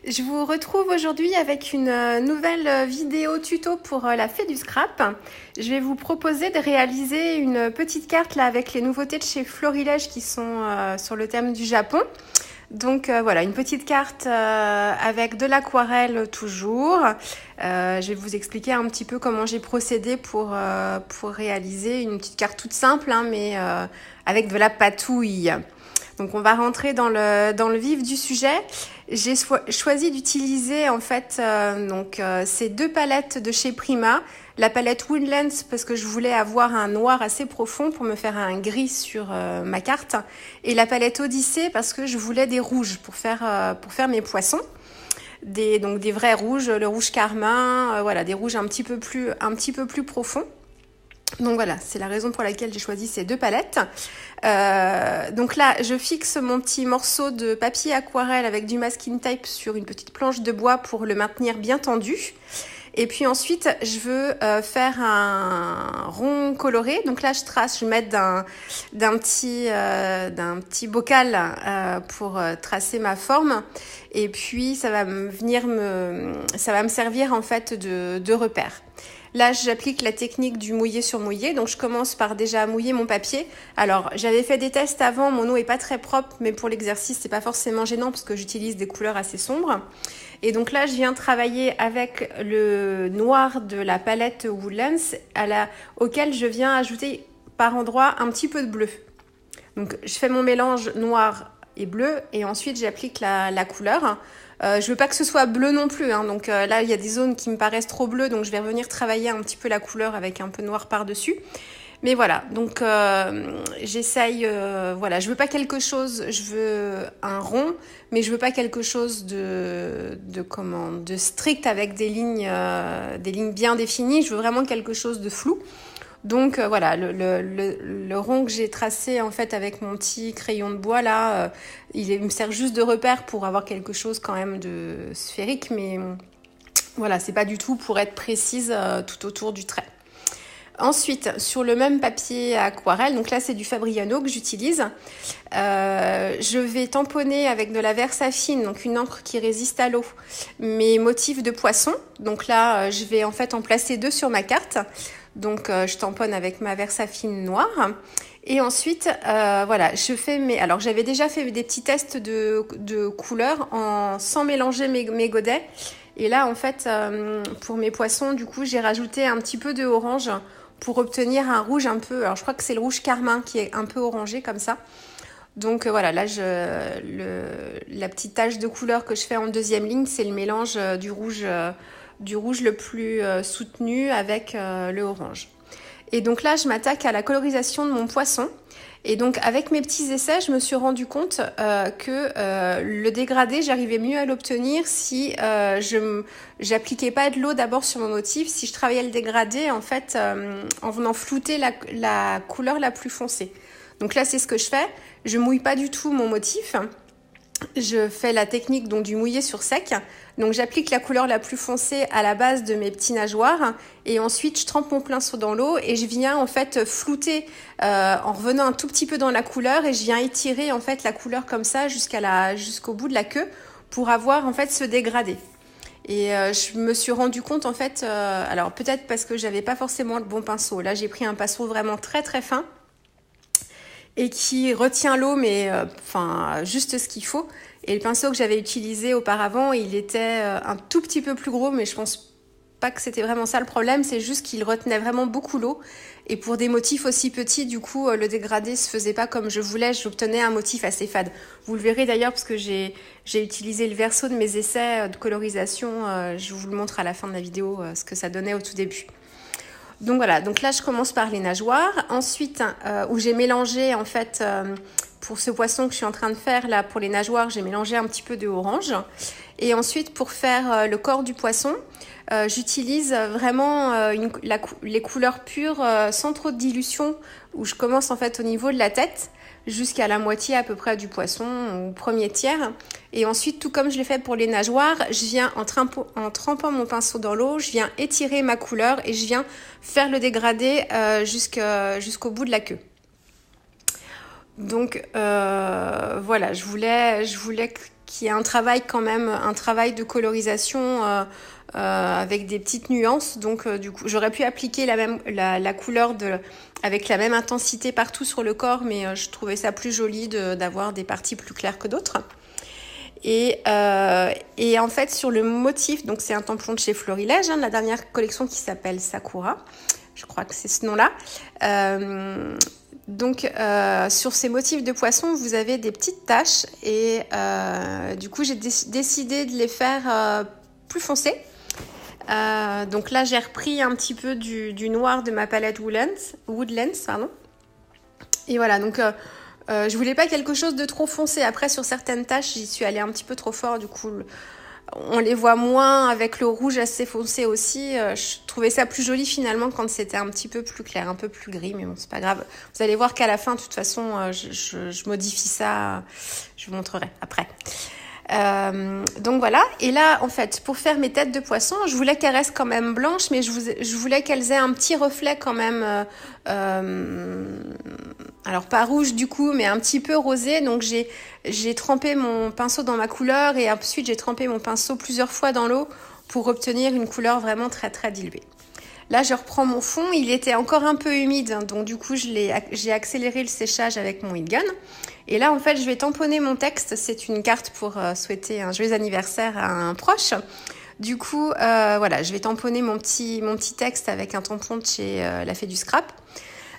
Je vous retrouve aujourd'hui avec une nouvelle vidéo tuto pour la fée du scrap. Je vais vous proposer de réaliser une petite carte là avec les nouveautés de chez Florilège qui sont sur le thème du Japon. Donc voilà, une petite carte avec de l'aquarelle toujours. Je vais vous expliquer un petit peu comment j'ai procédé pour réaliser une petite carte toute simple, hein, mais avec de la patouille. Donc on va rentrer dans le vif du sujet. J'ai choisi d'utiliser en fait ces deux palettes de chez Prima. La palette Woodlands parce que je voulais avoir un noir assez profond pour me faire un gris sur ma carte. Et la palette Odyssée parce que je voulais des rouges pour faire mes poissons. Des vrais rouges, le rouge carmin, voilà, des rouges un petit peu plus profonds. Donc voilà, c'est la raison pour laquelle j'ai choisi ces deux palettes. Donc là, je fixe mon petit morceau de papier aquarelle avec du masking tape sur une petite planche de bois pour le maintenir bien tendu. Et puis ensuite, je veux faire un rond coloré. Donc là, je vais mettre d'un petit bocal pour tracer ma forme. Et puis, ça va me servir en fait de repère. Là, j'applique la technique du mouillé sur mouillé. Donc, je commence par déjà mouiller mon papier. Alors, j'avais fait des tests avant. Mon eau est pas très propre, mais pour l'exercice, c'est pas forcément gênant parce que j'utilise des couleurs assez sombres. Et donc là, je viens travailler avec le noir de la palette Woodlands auquel je viens ajouter par endroits un petit peu de bleu. Donc, je fais mon mélange noir et bleu et ensuite, j'applique la couleur. Je veux pas que ce soit bleu non plus, hein, donc là il y a des zones qui me paraissent trop bleues, donc je vais revenir travailler un petit peu la couleur avec un peu noir par-dessus. Mais voilà, donc j'essaye, je veux pas quelque chose, je veux un rond, mais je veux pas quelque chose de strict avec des lignes bien définies, je veux vraiment quelque chose de flou. Donc voilà, le rond que j'ai tracé en fait avec mon petit crayon de bois là, il me sert juste de repère pour avoir quelque chose quand même de sphérique, mais voilà, c'est pas du tout pour être précise tout autour du trait. Ensuite, sur le même papier aquarelle, donc là c'est du Fabriano que j'utilise, je vais tamponner avec de la Versafine, donc une encre qui résiste à l'eau, mes motifs de poisson. Donc là, je vais en fait en placer deux sur ma carte. Donc je tamponne avec ma Versafine noire. Et ensuite, alors j'avais déjà fait des petits tests de couleurs sans mélanger mes godets. Et là, en fait, pour mes poissons, du coup, j'ai rajouté un petit peu de orange pour obtenir un rouge un peu... Alors, je crois que c'est le rouge carmin qui est un peu orangé comme ça. Donc voilà, là, la petite tache de couleur que je fais en deuxième ligne, c'est le mélange du rouge le plus soutenu avec le orange. Et donc là, je m'attaque à la colorisation de mon poisson. Et donc, avec mes petits essais, je me suis rendu compte que le dégradé, j'arrivais mieux à l'obtenir si j'appliquais pas de l'eau d'abord sur mon motif. Si je travaillais le dégradé, en fait, en venant flouter la couleur la plus foncée. Donc là, c'est ce que je fais. Je mouille pas du tout mon motif. Je fais la technique donc du mouillé sur sec. Donc j'applique la couleur la plus foncée à la base de mes petits nageoires et ensuite je trempe mon pinceau dans l'eau et je viens en fait flouter en revenant un tout petit peu dans la couleur et je viens étirer en fait la couleur comme ça jusqu'au bout de la queue pour avoir en fait ce dégradé. Et je me suis rendu compte en fait, alors peut-être parce que j'avais pas forcément le bon pinceau. Là j'ai pris un pinceau vraiment très très fin et qui retient l'eau, mais juste ce qu'il faut. Et le pinceau que j'avais utilisé auparavant, il était un tout petit peu plus gros, mais je pense pas que c'était vraiment ça le problème, c'est juste qu'il retenait vraiment beaucoup l'eau. Et pour des motifs aussi petits, du coup, le dégradé se faisait pas comme je voulais, j'obtenais un motif assez fade. Vous le verrez d'ailleurs, parce que j'ai utilisé le verso de mes essais de colorisation, je vous le montre à la fin de la vidéo, ce que ça donnait au tout début. Donc voilà, donc là je commence par les nageoires. Ensuite, où j'ai mélangé en fait, pour ce poisson que je suis en train de faire là, pour les nageoires, j'ai mélangé un petit peu de orange. Et ensuite, pour faire le corps du poisson, j'utilise vraiment les couleurs pures sans trop de dilution, où je commence en fait au niveau de la tête jusqu'à la moitié à peu près du poisson, au premier tiers. Et ensuite, tout comme je l'ai fait pour les nageoires, je viens en trempant mon pinceau dans l'eau, je viens étirer ma couleur et je viens faire le dégradé jusqu'au bout de la queue. Donc voilà, je voulais qui est un travail quand même, un travail de colorisation avec des petites nuances. Donc du coup, j'aurais pu appliquer la couleur avec la même intensité partout sur le corps, mais je trouvais ça plus joli d'avoir des parties plus claires que d'autres. Et en fait, sur le motif, donc c'est un tampon de chez Florilège, la dernière collection qui s'appelle Sakura. Je crois que c'est ce nom-là. Donc, sur ces motifs de poisson, vous avez des petites taches et du coup, j'ai décidé de les faire plus foncées. Donc là, j'ai repris un petit peu du noir de ma palette Woodlands, pardon. Et voilà, donc je voulais pas quelque chose de trop foncé. Après, sur certaines taches, j'y suis allée un petit peu trop fort, du coup... On les voit moins avec le rouge assez foncé aussi. Je trouvais ça plus joli finalement quand c'était un petit peu plus clair, un peu plus gris, mais bon, c'est pas grave. Vous allez voir qu'à la fin, de toute façon, je modifie ça. Je vous montrerai après. Donc voilà. Et là, en fait, pour faire mes têtes de poisson, je voulais qu'elles restent quand même blanches, mais je voulais qu'elles aient un petit reflet quand même. Alors pas rouge du coup, mais un petit peu rosé. Donc j'ai trempé mon pinceau dans ma couleur et ensuite j'ai trempé mon pinceau plusieurs fois dans l'eau pour obtenir une couleur vraiment très très diluée. Là, je reprends mon fond. Il était encore un peu humide, donc du coup, j'ai accéléré le séchage avec mon heat gun. Et là, en fait, je vais tamponner mon texte. C'est une carte pour souhaiter un joyeux anniversaire à un proche. Du coup, voilà, je vais tamponner mon petit texte avec un tampon de chez La Fée du Scrap.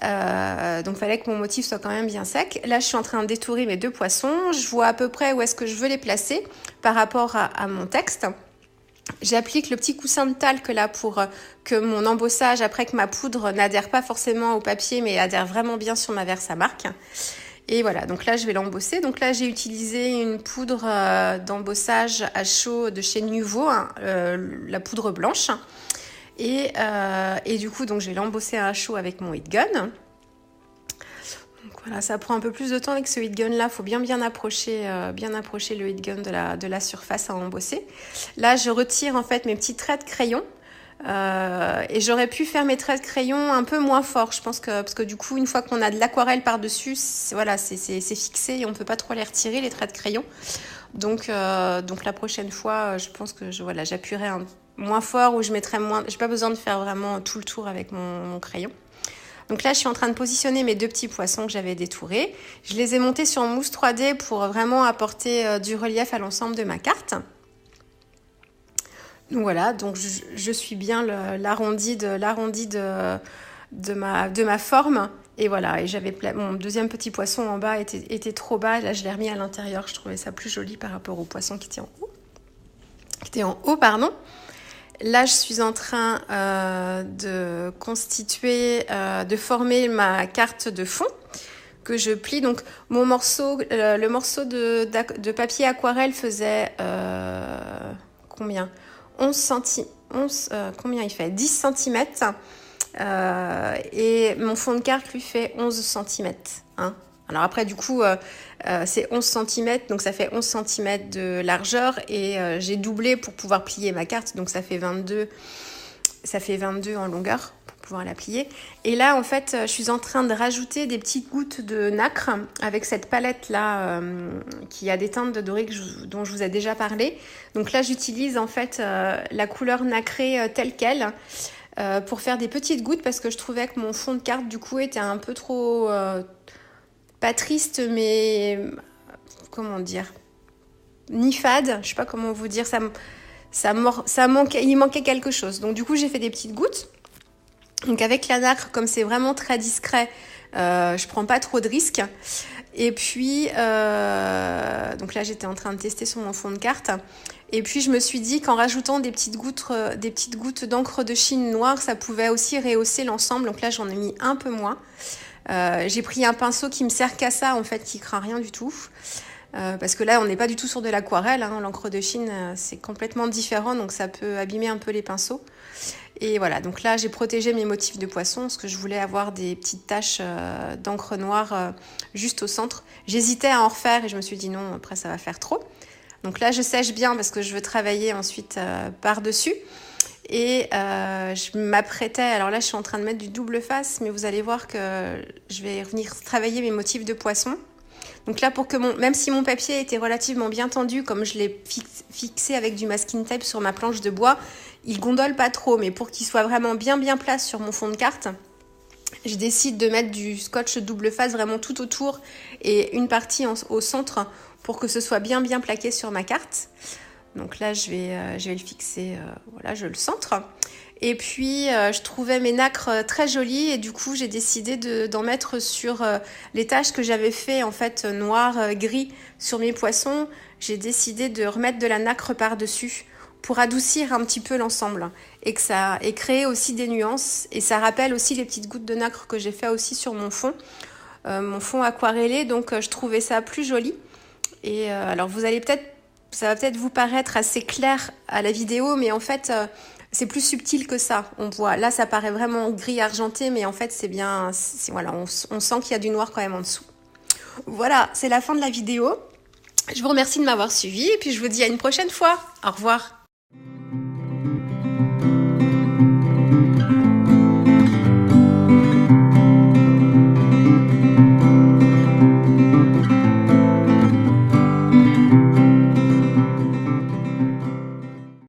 Donc, il fallait que mon motif soit quand même bien sec. Là, je suis en train de détourer mes 2 poissons. Je vois à peu près où est-ce que je veux les placer par rapport à mon texte. J'applique le petit coussin de talc là pour que mon embossage, après que ma poudre n'adhère pas forcément au papier, mais adhère vraiment bien sur ma Versamark. Et voilà, donc là, je vais l'embosser. Donc là, j'ai utilisé une poudre d'embossage à chaud de chez Nuvo, la poudre blanche. Et du coup, donc, je vais l'embosser à chaud avec mon heat gun. Donc voilà, ça prend un peu plus de temps avec ce heat gun là. Il faut bien approcher le heat gun de la surface à embosser. Là, je retire en fait mes petits traits de crayon. Et j'aurais pu faire mes traits de crayon un peu moins forts, je pense parce que du coup, une fois qu'on a de l'aquarelle par-dessus, voilà, c'est fixé et on peut pas trop les retirer, les traits de crayon. Donc la prochaine fois, je pense que j'appuierai moins fort ou je mettrai moins. J'ai pas besoin de faire vraiment tout le tour avec mon crayon. Donc là, je suis en train de positionner mes 2 petits poissons que j'avais détourés. Je les ai montés sur mousse 3D pour vraiment apporter du relief à l'ensemble de ma carte. Donc voilà, donc je suis bien l'arrondi de ma forme. Et voilà, et j'avais mon deuxième petit poisson en bas était trop bas. Là, je l'ai remis à l'intérieur. Je trouvais ça plus joli par rapport au poisson qui était en haut. Là, je suis en train de constituer, de former ma carte de fond que je plie. Donc, mon morceau, le morceau de papier aquarelle faisait combien 11 cm. Combien il fait 10 cm. Et mon fond de carte lui fait 11 cm. Hein. Alors après, du coup, c'est 11 cm, donc ça fait 11 cm de largeur et j'ai doublé pour pouvoir plier ma carte, donc ça fait 22 en longueur pour pouvoir la plier. Et là, en fait, je suis en train de rajouter des petites gouttes de nacre avec cette palette-là qui a des teintes de doré dont je vous ai déjà parlé. Donc là, j'utilise en fait la couleur nacrée telle qu'elle pour faire des petites gouttes parce que je trouvais que mon fond de carte, du coup, était un peu trop... pas triste, mais comment dire, ni fade, je sais pas comment vous dire, il manquait quelque chose. Donc du coup, j'ai fait des petites gouttes. Donc avec la nacre, comme c'est vraiment très discret, je prends pas trop de risques. Et puis, donc là, j'étais en train de tester sur mon fond de carte. Et puis, je me suis dit qu'en rajoutant des petites gouttes d'encre de Chine noire, ça pouvait aussi rehausser l'ensemble. Donc là, j'en ai mis un peu moins. J'ai pris un pinceau qui me sert qu'à ça, en fait, qui craint rien du tout. Parce que là, on n'est pas du tout sur de l'aquarelle. Hein. L'encre de Chine, c'est complètement différent, donc ça peut abîmer un peu les pinceaux. Et voilà, donc là, j'ai protégé mes motifs de poisson parce que je voulais avoir des petites taches d'encre noire juste au centre. J'hésitais à en refaire et je me suis dit non, après, ça va faire trop. Donc là, je sèche bien parce que je veux travailler ensuite par-dessus. Et je m'apprêtais, alors là je suis en train de mettre du double face, mais vous allez voir que je vais venir travailler mes motifs de poisson. Donc là, même si mon papier était relativement bien tendu, comme je l'ai fixé avec du masking tape sur ma planche de bois, il gondole pas trop. Mais pour qu'il soit vraiment bien plat sur mon fond de carte, je décide de mettre du scotch double face vraiment tout autour et une partie au centre pour que ce soit bien plaqué sur ma carte. Donc là, je vais le fixer, voilà, je le centre. Et puis, je trouvais mes nacres très jolies et du coup, j'ai décidé d'en mettre sur les taches que j'avais fait en fait noir, gris sur mes poissons. J'ai décidé de remettre de la nacre par-dessus pour adoucir un petit peu l'ensemble et créer aussi des nuances. Et ça rappelle aussi les petites gouttes de nacre que j'ai fait aussi sur mon fond aquarellé. Donc, je trouvais ça plus joli. Et alors, ça va peut-être vous paraître assez clair à la vidéo, mais en fait, c'est plus subtil que ça. On voit, là, ça paraît vraiment gris argenté, mais en fait, voilà, on sent qu'il y a du noir quand même en dessous. Voilà, c'est la fin de la vidéo. Je vous remercie de m'avoir suivi et puis je vous dis à une prochaine fois. Au revoir.